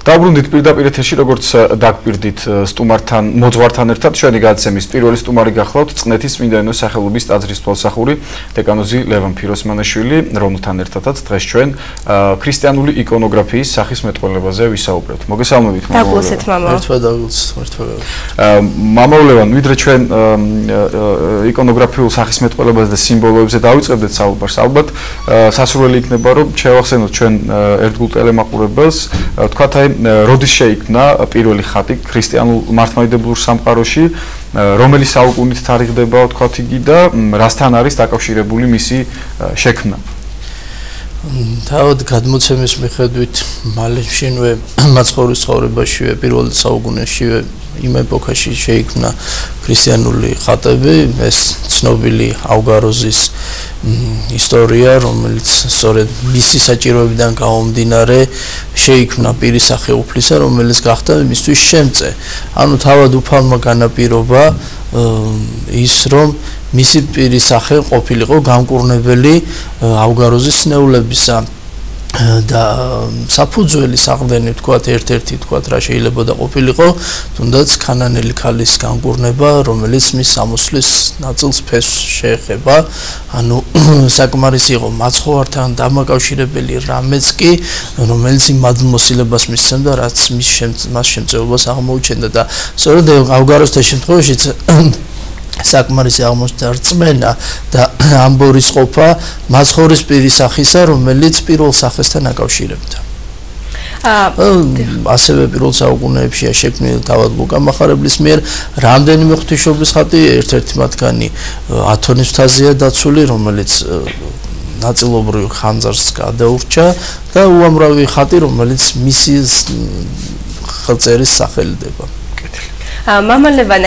დაუბრუნდით პირდაპირ ეთერში, როგორც დაგპირდით სტუმართან, მოძღვართან ერთად ჩვენი გადაცემის პირველი სტუმარი გახლავთ წყნეთის წმინდა ენოს სახელობის ტაძრის თვალსახური დეკანოზი ლევან ფიროსმანაშვილი, რომელთან ერთადაც დღეს ჩვენ ქრისტიანული იკონოგრაფიის სახის მეტყველებაზე ვისაუბრებთ. მოგესალმებით, დაგულსეთ მამა. მამა ლევან, ვიდრე ჩვენ იკონოგრაფიულ სახის მეტყველებაზე და სიმბოლოებზე დავიწყებდეთ საუბარს, ალბათ სასურველი იქნება, რომ შევახსენოთ ჩვენ ერთგულ ტელემაყურებელს, თქვათ აი როდის შეიქმნა პირველი ხატი ქრისტიანულ მართლმადიდებლურ სამყაროში, რომელი საუკუნით თარიღდება, თქვათ იგი და რასთან არის დაკავშირებული მისი შექმნა? თავად გადმოცემის მიხედვით მალეშინვე მაცხოვრის ცხოვრებაშივე პირველ საუკუნეშივე იმ ეპოქაში შეიქმნა ქრისტიანული ხატები, ეს ცნობილი ავგაროზის ისტორია, რომელიც სწორედ მისი საჭიროებიდან გამომდინარე შეიქმნა პირის სახეუფლისა, რომელიც გახდა მისთვის შემწე. ანუ თავად უფალმა განაპირობა ის, რომ მისი პირის სახე ყოფილიყო გამკურნებელი ავგაროზის ნეულებისა და საფუძველი საყრდენი თქვათ ერთ-ერთი თქვათ რა შეიძლება და ყოფილიყო თუნდაც ქანანელი ქალის გამკურნება, რომელიც მის სამოსლის ნაწილს ფესვს შეეხება, ანუ საკმარისი იყო მაცხოვართან დამაკავშირებელი რამეც კი, რომელიც იმ მადლმოსილებას მისცემდა, რაც მას შემწეობას აღმოუჩენდა და სწორედ ავგაროზთა შემთხვევაშიც საკმარისი აღმოჩნდა რწმენა და ამბორის ყოფა მაცხოვრის პირის სახისა, რომელიც პირველ სახესთან აკავშირებდა. ასევე პირველ საუკუნეებშია შექმნილი თავად ლუკა მახარებლის მიერ რამდენიმე ღვთისმშობლის ხატი, ერთ-ერთი მათგანი ათონის მთაზეა დაცული, რომელიც ნაწილობრივ ხანძარს გადაურჩა და უამრავი ხატი, რომელიც მისი ხელწერის სახელდება. მამა ლევან,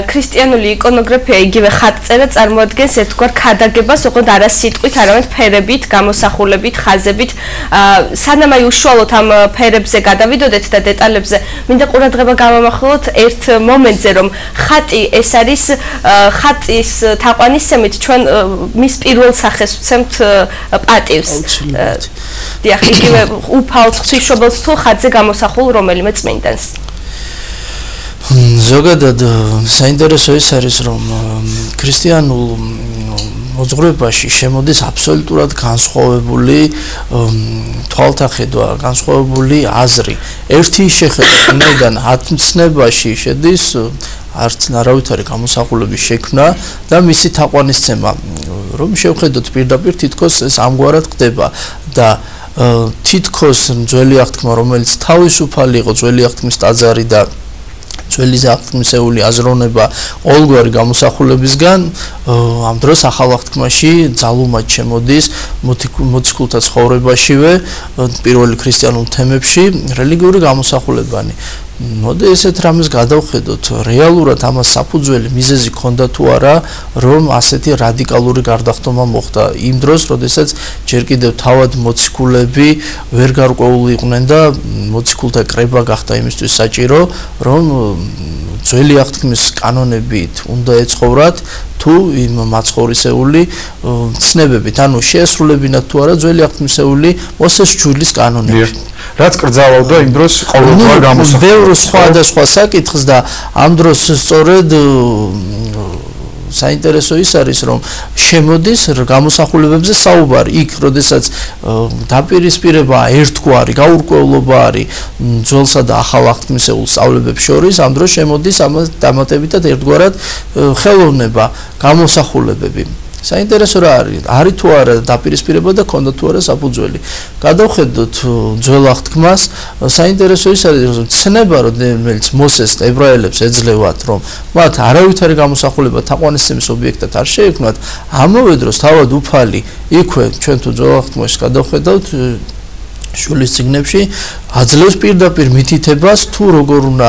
ქრისტიანული იკონოგრაფია იგივე ხატწერა წარმოადგენს ერთგვარ ქადაგებას, ოღონდ არა სიტყვით, არამედ ფერებით, გამოსახულებით, ხაზებით. სანამ აი უშუალოდ ამ ფერებზე გადავიდოდეთ და დეტალებზე, მინდა ყურადღება გავამახვილოთ ერთ მომენტზე, რომ ხატი ეს არის ხატის თაყვანისცემით ჩვენ მის პირველ სახეს ვცემთ პატივს. დიახ, იგივე უფალს, ღვთისმშობელს თუ ხატზე გამოსახულ რომელიმე წმინდანს. ზოგადად საინტერესო ის არის, რომ ქრისტიანულ მოძღვრებაში შემოდის აბსოლუტურად განსხვავებული თვალთახედვა, განსხვავებული აზრი. ერთი შეხედვიდან ათმცნებაში შედის არც არავითარი გამოსახულების შექმნა და მისი თაყვანისცემა, რომ შევხედოთ პირდაპირ თითქოს ეს ამგვარად ხდება და თითქოს ძველი აღთქმა, რომელიც თავისუფალი იყო ძველი აღთქმის ტაძარი და ძველი აღთქმისეული აზროვნება ყოველგვარი გამოსახულებისგან, ამ დროს ახალ აღთქმაში ძალუმად შემოდის მოციქულთა ცხოვრებაშივე პირველი ქრისტიანულ თემებში რელიგიური გამოსახულებანი. მოდი ესეთ რამეს გადავხედოთ, რეალურად ამას საფუძველი მიზეზი ჰქონდა თუ არა, რომ ასეთი რადიკალური გარდახტომა მოხდა იმ დროს, როდესაც ჯერ კიდევ თავად მოციქულები ვერ გარკვეული იყვნენ და მოციქულთა კრება გახდა იმისთვის საჭირო, რომ ძველი აღთქმის კანონებით უნდა ეცხოვრათ თუ იმ მაცხოვრისეული ცნებებით, ანუ შეესრულებინათ თუ არა ძველი აღთქმისეული მოსეს ჯვილის კანონები. რაც კრძალავდა იმ დროს ყოველგვარ გამოსახულებას. ბევრ სხვადასხვა საკითხს და ამ დროს სწორედ საინტერესო ის არის, რომ შემოდის გამოსახულებებზე საუბარი. იქ, როდესაც დაპირისპირება ერთგვარი გაურკვევლობა არის ძველსა და ახალ აღთქმისეულ სწავლებებს შორის, ამ დროს შემოდის ამას დამატებითად ერთგვარად ხელოვნება, გამოსახულებები. საინტერესო რა არის? არის თუ არა დაპირისპირება და ქონდა თუ არა საფუძველი. გადავხედოთ ძველ აღთქმას, საინტერესო ის არის, რომ ცნება, რომელიც მოსეს ებრაელებს ეძლევათ, რომ მათ არავითარი გამოსახულება თაყვანისცემის ობიექტად არ შეექმნათ, ამავე დროს თავად უფალი იქვე ჩვენ თუ ძველ აღთქმაში გადავხედავთ შულის წიგნებში აძლევს პირდაპირ მითითებას თუ როგორ უნდა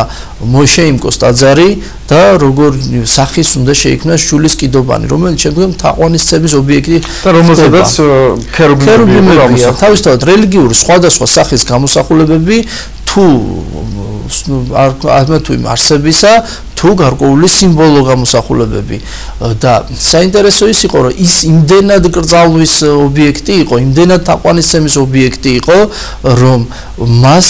მოშეიმკოს ტაძარი და როგორ სახის უნდა შეიქმნას შულის კიდობანი, რომელიც შემდგომ თაყვანისცემის ობიექტი და რომელსაც ქერუბიმებია. თავისთავად რელიგიური სხვადასხვა სახის გამოსახულებები თუ თუ იმ არსებისა, თუ გარკვეული სიმბოლო გამოსახულებები და საინტერესო ის იყო რომ ის იმდენად გრძალვის ობიექტი იყო, იმდენად თაყვანისცემის ობიექტი იყო, რომ მას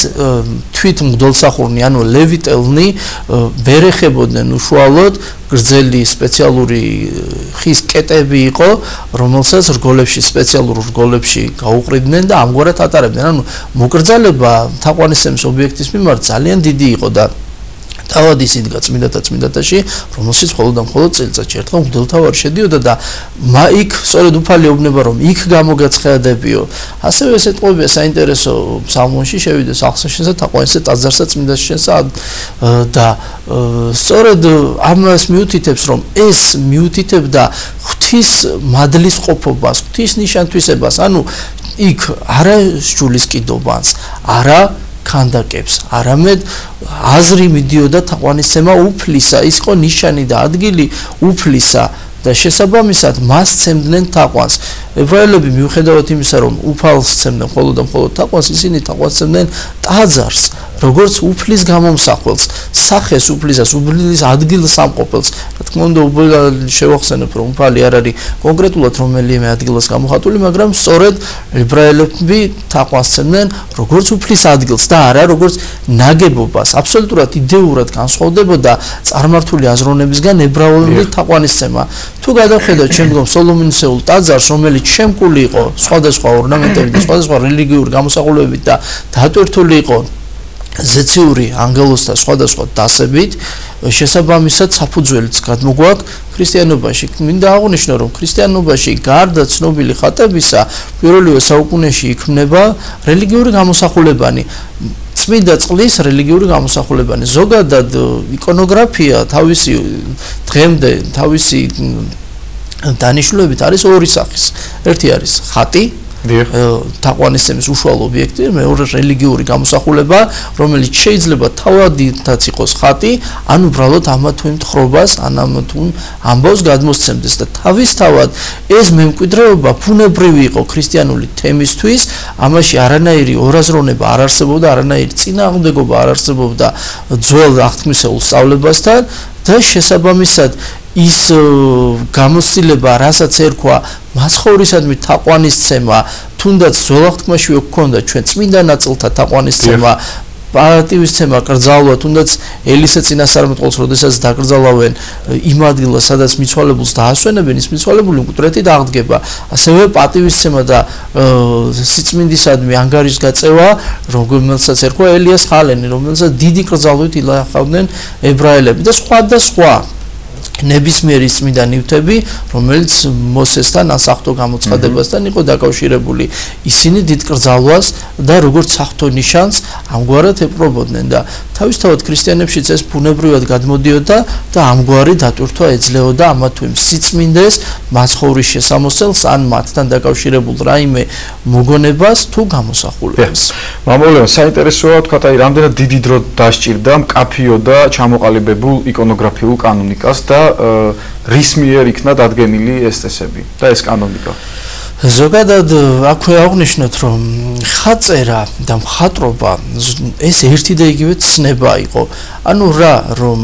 თვით მღვდელსახურნი, ანუ ლევიტელნი ვერ ეხებოდნენ უშუალოდ, გრძელი სპეციალური ხის კეტები იყო, რომელსაც რგოლებში, სპეციალურ რგოლებში გაუყრიდნენ და ამგვარად ატარებდნენ. ანუ მოკრძალება თაყვანისცემის ობიექტის მიმართ ძალიან დიდი იყო და თავად ის იდგა წმინდათაში, რომელშიც მხოლოდ და მხოლოდ წელიწადში ერთხელ მღვდელთავარი შედიოდა და იქ სწორედ უფალი ეუბნება, რომ იქ გამოგაცხადებიო. ასევე ეს ეტყობია საინტერესო ფსალმონში შევიდეს ახსნაშენსა, თაყვანისცე ტაძარსა, წმინდაშენსა და სწორედ ამას მიუთითებს, რომ ეს მიუთითებდა ღვთის მადლის ყოფობას, ღვთის ნიშანთვისებას, ანუ იქ არა სჯულის კიდობანს, არა ქანდაკებს, არამედ აზრი მიდიოდა თაყვანისცემა უფლისა, ის იყო ნიშანი და ადგილი უფლისა და შესაბამისად მას სცემდნენ თაყვანს. ებრაელები მიუხედავად იმისა, რომ უფალს სცემდნენ მხოლოდ და მხოლოდ თაყვანს, ისინი თაყვანს სცემდნენ ტაძარს, როგორც უფლის გამომსახველს, სახეს უფლისას, უფლის ადგილს ამყოფელს. რა თქმა უნდა, შევახსენებ, რომ უფალი არ არის კონკრეტულად რომელიმე ადგილას გამოხატული, მაგრამ სწორედ ებრაელები თაყვანს სცემდნენ როგორც უფლის ადგილს და არა როგორც ნაგებობას. აბსოლუტურად იდეურად განსხვავდებოდა წარმართული აზროვნებისგან ებრაული თაყვანისცემა. თუ გადავხედოთ შემდგომ სოლომონისეულ ტაძარს, რომელიც შემკული იყო სხვადასხვა ორნამენტებით და სხვადასხვა რელიგიური გამოსახულებებით და დატვირთული იყო ზეციური ანგელოზთა სხვადასხვა დასებით, შესაბამისად საფუძველიც გადმოგვაქვს ქრისტიანობაში. მინდა აღვნიშნო, რომ ქრისტიანობაში გარდა ცნობილი ხატებისა, პირველივე საუკუნეში იქმნება რელიგიური გამოსახულებანი. წმინდა წყლის რელიგიური გამოსახულებანი. ზოგადად იკონოგრაფია თავისი დღემდე თავისი დანიშნულებით არის ორი სახის. ერთი არის ხატი, თაყვანისცემის უშუალო ობიექტი, მეორე რელიგიური გამოსახულება, რომელიც შეიძლება თავადაც იყოს ხატი, ან უბრალოდ ამა თუ იმ თხრობას, ამა თუ ამბავს გადმოსცემდეს და თავისთავად ეს მემკვიდრეობა ბუნებრივი იყო ქრისტიანული თემისთვის, ამაში არანაირი ორაზროვნება არ არსებობდა, არანაირი წინააღმდეგობა არ არსებობდა ძველ აღთქმისეულ სწავლებასთან და შესაბამისად ის გამოცდილება, რასაც ერქვა მაცხოვრისადმი თაყვანისცემა, თუნდაც ძველ აღთქმაშივე გვქონდა ჩვენ წმინდა ნაწილთა თაყვანისცემა, პატივისცემა, კრძალვა, თუნდაც ელისე წინასწარმეტყველს, როდესაც დაკრძალავენ იმ ადგილას, სადაც მიცვალებულს დაასვენებენ, ის მიცვალებული მკვდრეთი დაღდგება. ასევე პატივისცემა და სიწმინდისადმი ანგარის გაწევა, რომელსაც ერქვა ელიას ხალენი, რომელსაც დიდი კრძალვით ილახავდნენ ებრაელები და სხვა ნებისმიერი წმინდა ნივთები, რომელიც მოსესთან ასახტო გამოცხადებასთან იყო დაკავშირებული. ისინი დიდ კრძალვას და როგორც სახტო ნიშანს ამგვარად ეპყრობოდნენ და თავისთავად ქრისტიანებშიც ეს ბუნებრივად გადმოდიოდა და ამგვარი დატვირთვა ეძლეოდა ამა თუ იმ სიწმინდეს, მაცხოვრის შესამოსელს ან მათთან დაკავშირებულ რაიმე მოგონებას თუ გამოსახულებას. მამულო, საინტერესოა თქვა, აი რამდენად დიდი დრო დასჭირდა მკაფიო და ჩამოყალიბებულ იკონოგრაფიულ კანონიკას და რის მიერ იქნა დადგენილი ეს წესები და ეს კანონიკა. ზოგადად აქვე აღვნიშნოთ, რომ ხაწერა და მხატვრობა ეს ერთი და იგივე ცნება იყო. ანუ რა, რომ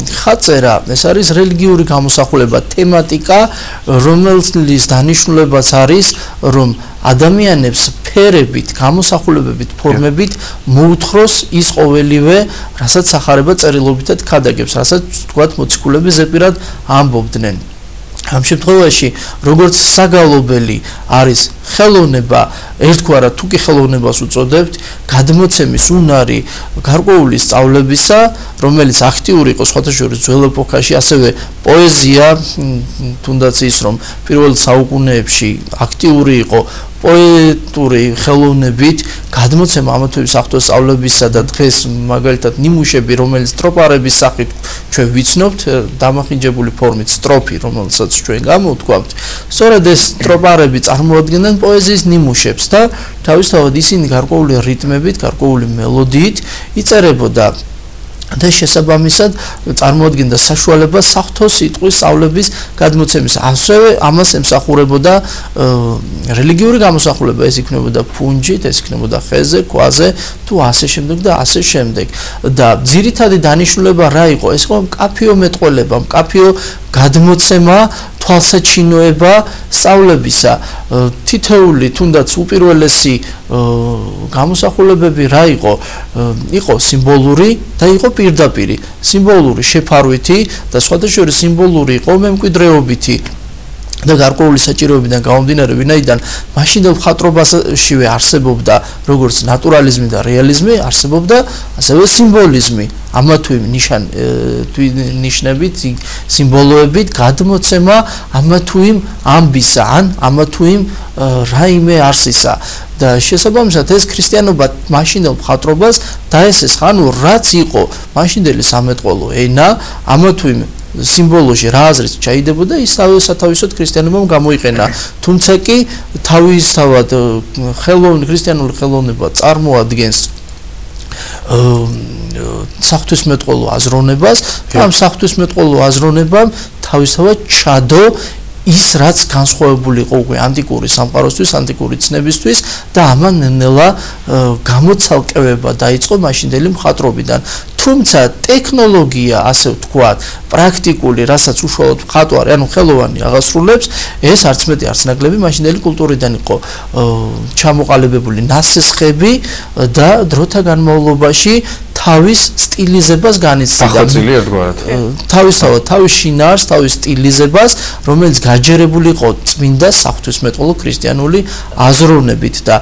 ხაწერა ეს არის რელიგიური გამოსახულება, თემატიკა, რომელის დანიშნულებაც არის, რომ ადამიანებს ფერებით, გამოსახულებებით, ფორმებით მოუთხროს ის ყოველივე, რასაც სახარება წერილობითად ქადაგებს, რასაც თქვათ მოციქულები ზეპირად ამბობდნენ. ამ შემთხვევაში, როგორც საგალობელი არის ხელოვნება, ერთგვარად თუ კი ხელოვნებას უწოდებთ, გადმოცემის უნარი გარკვეული სწავლებისა, რომელიც აქტიური იყო სხვათა შორის ძველ ეპოქაში, ასევე პოეზია, თუნდაც ის, რომ პირველ საუკუნეებში აქტიური იყო პოეტური ხელოვნებით, გადმოცემა ამა თუ იმ სახტო სწავლებისა და დღეს მაგალითად ნიმუშები, რომელიც ტროპარების სახით ჩვენ ვიცნობთ, დამახინჯებული ფორმით სტროფი, რომელსაც ჩვენ გამოვთქვამთ, სწორედ ეს ტროპარები წარმოადგენენ პოეზიის ნიმუშებს და თავისთავად ისინი გარკვეული რიტმებით, გარკვეული მელოდიით იწერებოდა და შესაბამისად წარმოადგენდა საშუალებას საღვთო სიტყვის სწავლების გადმოცემის. ასევე ამას ემსახურებოდა რელიგიური გამოსახულება, ეს იქნებოდა ფუნჯით, ეს იქნებოდა ხეზე, ქვაზე თუ ასე შემდეგ და ასე შემდეგ. და ძირითადი დანიშნულება რა იყო? ეს იყო მკაფიო მეტყველება, მკაფიო გადმოცემა, თვალსაჩინოება სწავლებისა. თითეული თუნდაც უპირველესი გამოსახულებები რა იყო? იყო სიმბოლური და იყო პირდაპირი. სიმბოლური შეფარვითი და სხვადასხვა სიმბოლური იყო მემკვიდრეობითი და გარკვეული საჭიროებიდან გამომდინარე, ვინაიდან მაშინდელ მხატვრობაშივე არსებობდა როგორც ნატურალიზმი და რეალიზმი, არსებობდა ასევე სიმბოლიზმი. ამა თუ იმ ნიშნებით, სიმბოლოებით გადმოცემა ამა თუ იმ ამბისა, ან ამა თუ იმ რაიმე არსისა. და შესაბამისად ეს ქრისტიანობა მაშინდელ მხატვრობას დაესესხა, ანუ რაც იყო მაშინდელი სამეტყველო ენა, ამა თუ იმ სიმბოლოში რა აზრით ჩაიდებოდა, ის სათავისოდ ქრისტიანობამ გამოიყენა. თუმცა კი თავისთავად ქრისტიანული ხელოვნება წარმოადგენს საღვთისმეტყველო აზროვნებას, ამ საღვთისმეტყველო აზროვნებამ თავისთავად ჩადო ის რაც განსხვავებული იყო უკვე ანტიკური სამყაროსთვის, ანტიკური ცნებისთვის და ამან ნელა გამოცალკევება დაიწყო მაშინდელი მხატვრობიდან. თუმცა ტექნოლოგია, ასე ვთქვათ, პრაქტიკული, რასაც უშუალოდ მხატვარი, ანუ ხელოვანი აღასრულებს, ეს არც მეტი არც ნაკლები მაშინდელი კულტურიდან იყო ჩამოყალიბებული ნასესხები და დროთა განმავლობაში თავის სტილიზებას განიცდიდა. ახალწილი ერთგვარად. თავისთავად თავის შინაარს, თავის სტილიზებას, რომელიც გაჯერებული იყო წმინდა საღვთისმეტყველო ქრისტიანული აზროვნებით და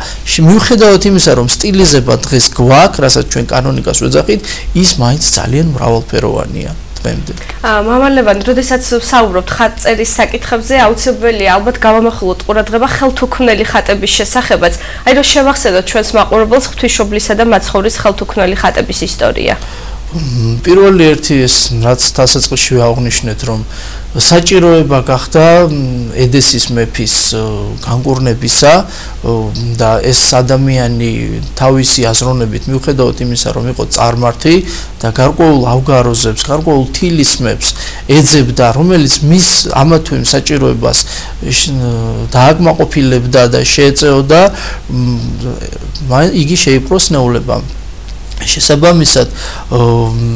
მიუხედავად იმისა, რომ სტილიზება დღეს გვაქვს, რასაც ჩვენ კანონიკას ვეძახით, ის მაინც ძალიან მრავალფეროვანია. მამა ლევან, როდესაც საუბრობთ ხატწერის საკითხებზე, აუცილებელია ალბათ გავამახვილოთ ყურადღება ხელთუქმნელი ხატების შესახებაც. აი რომ შევახსენოთ ჩვენს მაყურებელს ღვთისმშობლისა და მაცხოვრის ხელთუქმნელი ხატების ისტორია. პირველი ერთი ეს რაც დასაწყისში აღნიშნეთ, რომ საჭიროება გახდა ედესის მეფის განკურნებისა და ეს ადამიანი თავისი აზროვნებით მიუხედავად იმისა, რომ იყო წარმართი და გარკვეულ ავგაროზებს, გარკვეულ თილისმებს ეძებდა, რომელიც მის ამა თუ იმ საჭიროებას დააკმაყოფილებდა და შეეწეოდა, იგი შეიპყროს ნეულებამ. შესაბამისად,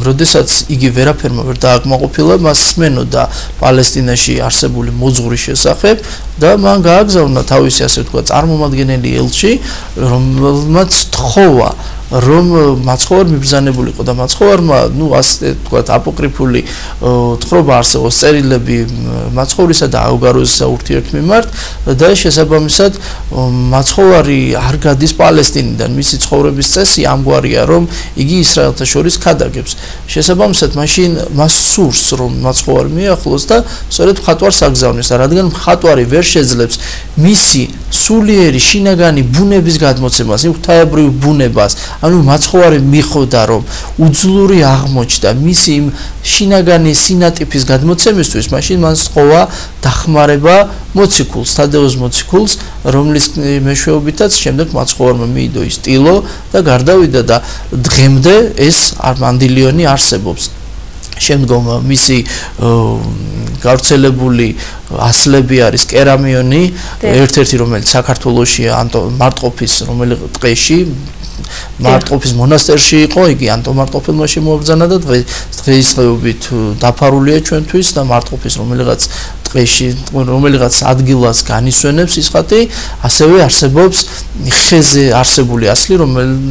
როდესაც იგი ვერაფერმა ვერ დააკმაყოფილა, მას სმენოდა პალესტინაში არსებული მოძღვრის შესახებ და მან გააგზავნა თავისი, ასე ვთქვათ, წარმომადგენელი ელჩი, რომელმაც თხოვა რომ მაცხოვარ მიბრძანებულიყო და მაცხოვარმა, ასე ვთქვათ, აპოკრიფული თხრობა არსებობს, წერილები მაცხოვრისა და ავგაროზისა ურთიერთმიმართ და შესაბამისად მაცხოვარი არ გადის პალესტინიდან, მისი ცხოვრების წესი ამგვარია, რომ იგი ისრაელთა შორის ქადაგებს. შესაბამისად, მაშინ მას სურს, რომ მაცხოვარი მიახლოს და სწორედ მხატვარს აგზავნის და რადგან მხატვარი ვერ შეძლებს მისი სულიერი შინაგანი ბუნების გადმოცემას, იმ ღვთაებრივ ბუნებას, ანუ მაცხოვარი მიხვდა, რომ უძლური აღმოჩნდა მისი იმ შინაგანი სინატიფის გადმოცემისთვის, მაშინ მან სწოვა დახმარება მოციქულს, თადეუს მოციქულს, რომლის მეშვეობითაც შემდეგ მაცხოვარმა მიიდო ის ტილო და გარდავიდა და დღემდე ეს მანდილიონი არსებობს. შემდგომ მისი გავრცელებული ასლები არის კერამიონი, ერთ-ერთი რომელიც საქართველოშია მარტყოფის რომელიც ტყეში მარტყოფის მონასტერში იყო, იგი ანტომარტყოფელმა შემოაბრძანა და დღესდღეობით დაფარულია ჩვენთვის და მარტყოფის რომელიღაც ადგილას განისვენებს ის ხატი, ასევე არსებობს ხეზე არსებული ასლი,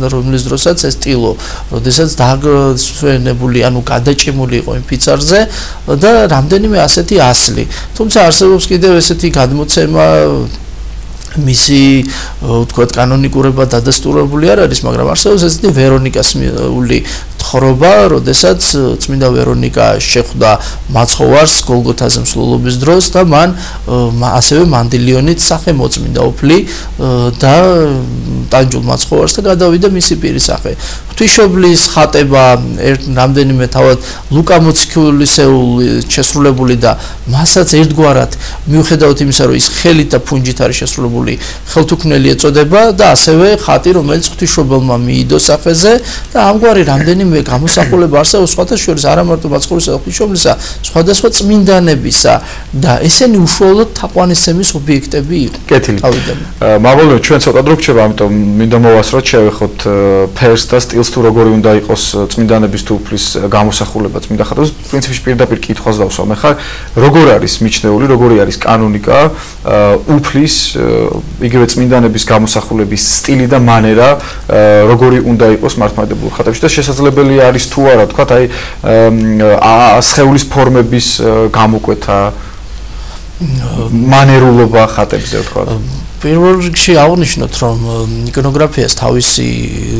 რომლის დროსაც ეს ტილო, როდესაც დაგსვენებული, ანუ გადაჭიმული იყო იმ ფიცარზე და რამდენიმე ასეთი ასლი. თუმცა არსებობს კიდევ ესეთი გადმოცემა მისი ვთქვათ კანონიკურება დადასტურებული არ არის, მაგრამ არსებობს ესეთი ვერონიკასული თხრობა, როდესაც წმინდა ვერონიკა შეხვდა მაცხოვარს გოლგოთაზე მსვლელობის დროს და მან ასევე მანდილიონით სახე მოწმინდა უფლი და ტანჯულ მაცხოვარს და გადავიდა მისი პირის სახე. ღვთისმშობლის ხატება რამდენიმე თავად ლუკა მოციქულისეული შესრულებული და მასაც ერთგვარად მიუხედავად იმისა რომ ის ხელით და ფუნჯით არის შესრულებული ხელთუქმნელი ეწოდება და ასევე ხატი რომელიც ღვთისმშობელმა მიიდო სახეზე და ამგვარი რამდენიმე გამოსახულება არსებობს სხვათა შორის არა მარტო მაცხოვრისა და ღვთისმშობლისა სხვადასხვა წმინდანებისა და ესენი უშუალოდ თაყვანისცემის ობიექტები იყო. კეთილი. მაღალია ჩვენ ცოტა დრო გრჩება, ამიტომ მინდა მოვასწროთ შევეხოთ ფერს და სტილს თუ როგორი უნდა იყოს წმინდანების თუ უფლის გამოსახულება წმინდა ხატვას. პრინციპში პირდაპირ კითხვას დავსვამ. ეხლა როგორ არის მიჩნეული, როგორი არის კანონიკა უფლის იგივე წმინდანების გამოსახულების სტილი და მანერა, როგორი უნდა იყოს მართლმადიდებლურ ხატებში და შესაძლებელი არის თუ არა, თქვათ, აი სხეულის ფორმების გამოკვეთა მანერულობა ხატებზე, ვთქვათ. პირველ რიგში აღნიშნოთ, რომ იკონოგრაფიას თავისი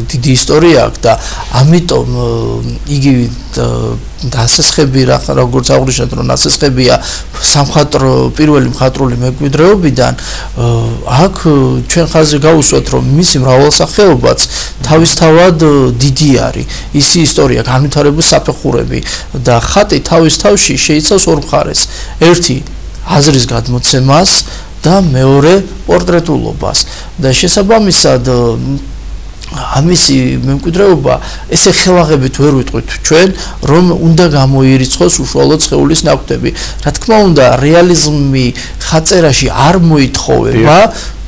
დიდი ისტორია აქვს და ამიტომ იგივე დასესხები როგორც აღნიშნეთ, რომ დასესხებია სამხატვრო პირველი მხატვრული მემკვიდრეობიდან, აქ ჩვენ ხაზი გავუსვათ, რომ მისი მრავალსახეობაც თავისთავად დიდი არის. ისი ისტორია, განვითარებული საფეხურები და ხატი თავის თავში შეიცავს ორ მხარეს. ერთი აზრის გადმოცემას და მეორე პორტრეტულობას და შესაბამისად ამისი მემკვიდრეობა ესე ხელაღებით ვერ ვიტყვით ჩვენ რომ უნდა გამოირიცხოს უშუალოდ სხეულის ნაკვთები. რა თქმა უნდა რეალიზმი ხაწერაში არ მოითხოვება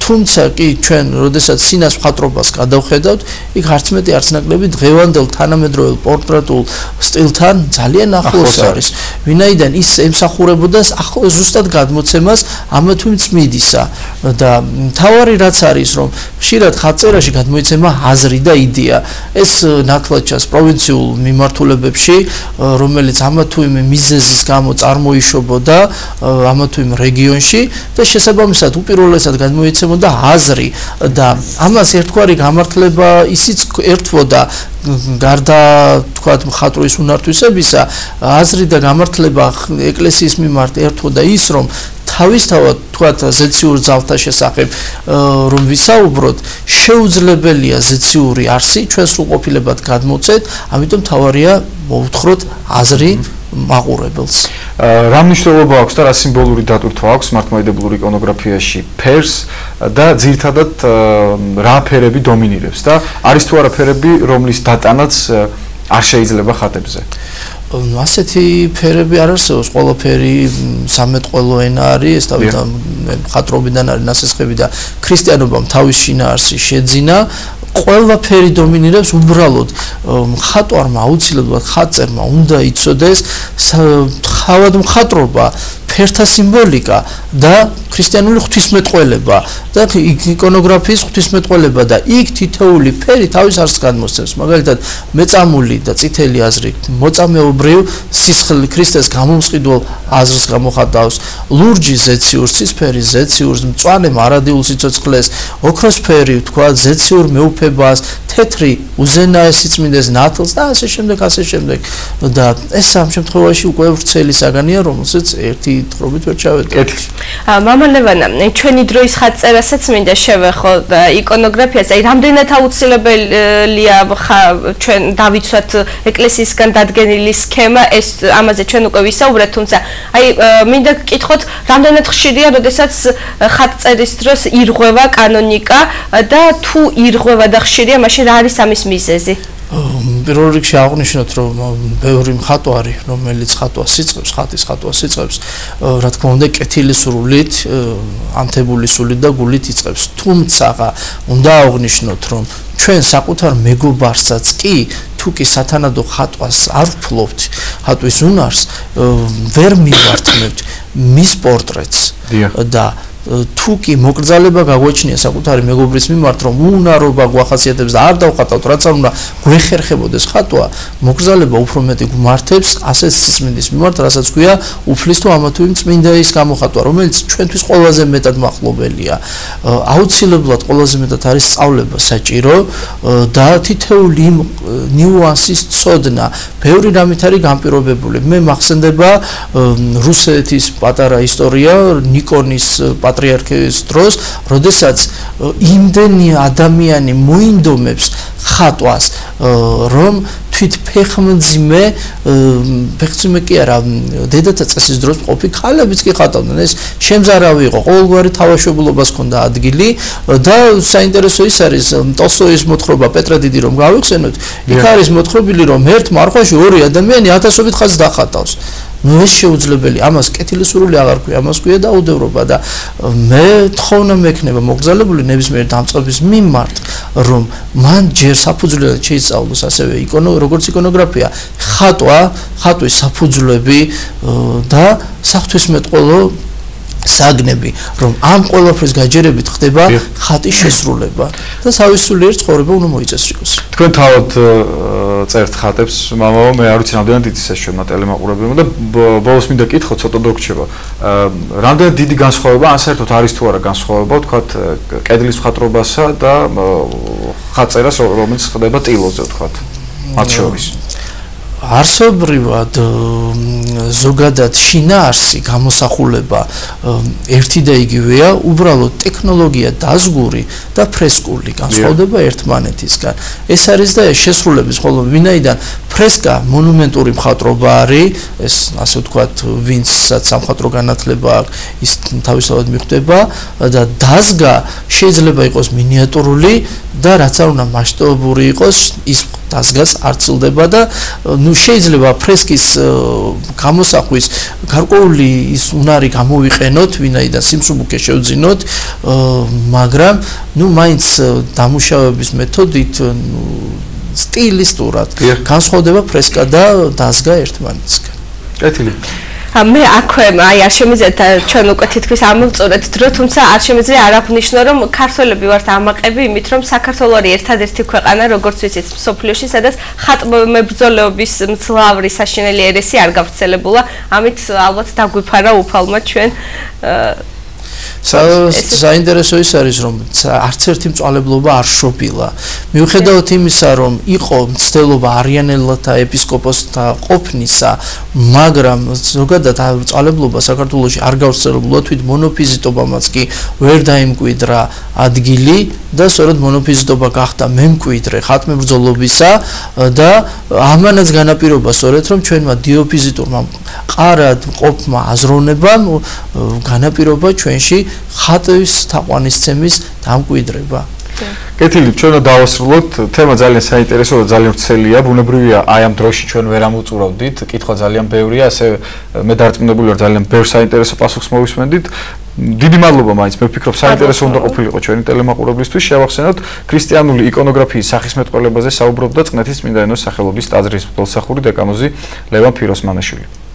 თუმცა კი ჩვენ როდესაც სინას მხატვრობას გადავხედავთ იქ არც მეტი არც ნაკლები დღევანდელ თანამედროვე პორტრეტულ სტილთან ძალიან ახლოს არის ვინაიდან ის ემსახურებოდა ზუსტად გადმოცემას ამა თუ იმ წმიდისა და მთავარი რაც არის რომ ხშირად ხაწერაში გადმოიცემა აზრი და იდეა ეს ნათლად ჩანს პროვინციულ მიმართულებებში რომელიც ამა თუ იმ მიზეზის გამო წარმოიშობოდა ამა თუ იმ რეგიონში და შესაბამისად უპირველესად გადმოიცემა და აზრი და ამას ერთგვარი გამართლება ისიც ერთვოდა გარდა თქვათ მხატვრის უნართვისებისა აზრი და გამართლება ეკლესიის მიმართ ერთვოდა ის რომ თავისთავად თქვათ ზეციურ ძალთა შესახებ რომ ვისაუბროთ შეუძლებელია ზეციური არსი ჩვენ სრულყოფილებად გადმოცეთ ამიტომ თავარია მოვთხროთ აზრი მაყურებელს რა მნიშვნელობა აქვს და რა სიმბოლური დატვირთვა აქვს მართლმადიდებლურ იკონოგრაფიაში ფერს და ძირითადად რა ფერები დომინირებს და არის თუ არა ფერები რომლის დატანაც არ შეიძლება ხატებზე ასეთი ფერები არ არსებობს ყველაფერი სამეთყველო ენა არის ეს თავით მხატვრობიდან არის ნასესხები და ქრისტიანობამ თავის შინაარსი შეძინა ყველაფერი დომინირებს უბრალოდ მხატვარმა აუცილებლად ხატწერმა უნდა იცოდეს თავად მხატვრობა ფერთა სიმბოლიკა და ქრისტიანული ღვთისმეტყველება და იკონოგრაფიის ღვთისმეტყველება და იქ თითოეული ფერი თავის არსს გადმოსცემს მაგალითად მეწამული და წითელი აზრი მოწამეობრივ სისხლ ქრისტეს გამომსყიდველ აზრს გამოხატავს ლურჯი ზეციურ ცისფერი ზეციურ მწვანე მარადიულ სიცოცხლეს ოქროსფერი თქვა ზეციურ მეუფებას თეთრი უზენაესი წმინდეს ნათლს და ასე შემდეგ და ეს ამ შემთხვევაში უკვე ვრცელი საგანია რომელსაც ერთი თხრობით ვერ ჩავეტყვით. მამა ლევანა, ჩვენი დროის ხატწერასაც მინდა შევეხოთ იკონოგრაფიას, აი რამდენად აუცილებელია ჩვენ დავიცვათ ეკლესიისგან დადგენილი სქემა, ეს ამაზე ჩვენ უკვე ვისაუბრეთ, თუმცა აი მინდა გკითხოთ, რამდენად ხშირია, როდესაც ხატწერის დროს ირღვევა კანონიკა და თუ ირღვევა და ხშირია, მაშინ რა არის ამის მიზეზი? პირველ რიგში აღნიშნოთ რომ ბევრი მხატვარი რომელიც ხატვას იწყებს ხატის ხატვას იწყებს რა თქმა უნდა კეთილი სრულით ანთებული სულით და გულით იწყებს თუმცა უნდა აღნიშნოთ რომ ჩვენ საკუთარ მეგობარსაც კი თუ კი სათანადო ხატვას არ ვფლობთ ხატვის უნარს ვერ მივართმევთ მის პორტრეტს და თუ კი მოკრძალება გაგვეჩნია საკუთარი მეგობრის მიმართ რომ უნარობა გვახასიათებს და არ დავხატავთ რაც არ უნდა გვეხერხებოდეს ხატვა მოკრძალება უფრო მეტი გვმართებს ასეთ სისმინდის მიმართ რასაც ქვია უფლის თუ ამა თუ იმ წმინდაის გამოხატვა რომელიც ჩვენთვის ყველაზე მეტად მახლობელია აუცილებლად ყველაზე მეტად არის სწავლება საჭირო და თითოეული ნიუანსის ცოდნა ბევრი რამით არის განპირობებული მე მახსენდება რუსეთის პატარა ისტორია ნიკონის პატრიარქის დროს, როდესაც იმდენი ადამიანი მოინდომებს ხატვას, რომ თვით ფეხმძიმე კი არა, დედათა წესის დროს მყოფი ქალებიც კი ხატავდნენ. ეს შემზარავი იყო, ყოველგვარი თავშობილობას ჰქონდა ადგილი და საინტერესო ის არის ტოლსტოის მოთხრობა პეტრე დიდი რომ გავიხსენოთ, იქ არის მოთხრობილი რომ ერთ მარხვაში ორი ადამიანი ათასობით ხაზს დახატავს. ნუ ეს შეუძლებელი, ამას კეთილისურვილი აღარ ქვია, ამას ქვია დაუდევრობა და მე თხოვნა მექნება მოგზალებული ნებისმიერ დამწყების მიმართ, რომ მან ჯერ საფუძვლად შეისწავლოს ასევე როგორც იკონოგრაფია, ხატვის საფუძვლები და საღვთისმეტყველო საგნები, რომ ამ ყველაფრის გაჯერებით ხდება ხატის შესრულება და თავისუფლიერ ცხოვრება უნდა მოიწესრიგოს. თქვენ თავად წერთ ხატებს, მამაო, მე არ ვიცი რამდენად იცის ეს ჩვენმა ტელემაყურებლებმა და ბოლოს მინდა კითხო, ცოტა დაგვრჩება. რამდენად დიდი განსხვავება, ან საერთოდ არის თუ არა განსხვავება, ვთქვათ, კედლის მხატვრობასა და ხატწერას, რომელიც ხდება ტილოზე, ვთქვათ, მათ შორის. არსობრივად ზოგადად შინაარსი გამოსახულება ერთი და იგივეა, უბრალოდ ტექნოლოგია დაზგური და ფრესკული განსხვავდება ერთმანეთისგან. ეს არის და შესრულების, ხოლო ვინაიდან ფრესკა მონუმენტური მხატვრობა არის, ეს ასე ვთქვათ, ვინცაც სამხატვრო განათლება აქვს, ის თავისთავად მიხვდება და დაზგა შეიძლება იყოს მინიატურული და რაც არ უნდა მასშტაბური იყოს, ის დაზგას არ ცილდება და ნუ შეიძლება ფრესკის გამოსახვის გარკვეული ის უნარი გამოვიყენოთ, ვინაიდან სიმსუბუქე შევძინოთ, მაგრამ ნუ მაინც დამუშავების მეთოდით სტილისტურად განსხვავდება ფრესკა და დაზგა ერთმანეთისგან. კეთილი. მე აქვე არ შემიძლია ჩვენ უკვე თითქმის ამოვწურეთ დრო, თუმცა არ შემიძლია არ აღვნიშნო, რომ ქართველები ვართ ამაყები იმით, რომ საქართველო არის ერთადერთი ქვეყანა, როგორც ვიცით, მსოფლიოში, სადაც ხატმებრძოლეობის მძლავრი საშინელი ერესი არ გავრცელებულა. ამით ალბათ დაგვიფარა უფალმა ჩვენ საინტერესო ის არის, რომ არც ერთი მწვალებლობა არ შობილა. მიუხედავად იმისა, რომ იყო მცდელობა არიანელთა ეპისკოპოსთა ყოფნისა, მაგრამ ზოგადად მწვალებლობა საქართველოში არ გავრცელებულა, თვით მონოფიზიტობამაც კი ვერ დაიმკვიდრა ადგილი და სწორედ მონოფიზიტობა გახდა მემკვიდრე ხატმებრძოლობისა და ამანაც განაპირობა სწორედ, რომ ჩვენმა დიოფიზიტურმა ყარად ყოფმა აზროვნებამ განაპირობა ჩვენში ხატვის თაყვანისცემის დამკვიდრება. კეთილი, ჩვენ დავასრულოთ. თემა ძალიან საინტერესო და ძალიან ვრცელია. ბუნებრივია, აი ამ დროში ჩვენ ვერ ამოწურავდით. კითხვა ძალიან ბევრია, ასე მე დარწმუნებული ვარ, ძალიან ბევრ საინტერესო პასუხს მოვისმენდით. დიდი მადლობა მაინც, მე ვფიქრობ, საინტერესო უნდა ყოფილიყო ჩვენი ტელემაყურებლისთვის. შევახსენოთ, ქრისტიანული იკონოგრაფიის სახისმეტყველებაზე საუბრობდა წყნეთის წმინდა ენოს სახელობის ტაძრის მღვდელმსახური დეკანოზი ლევან ფიროსმანაშვილი.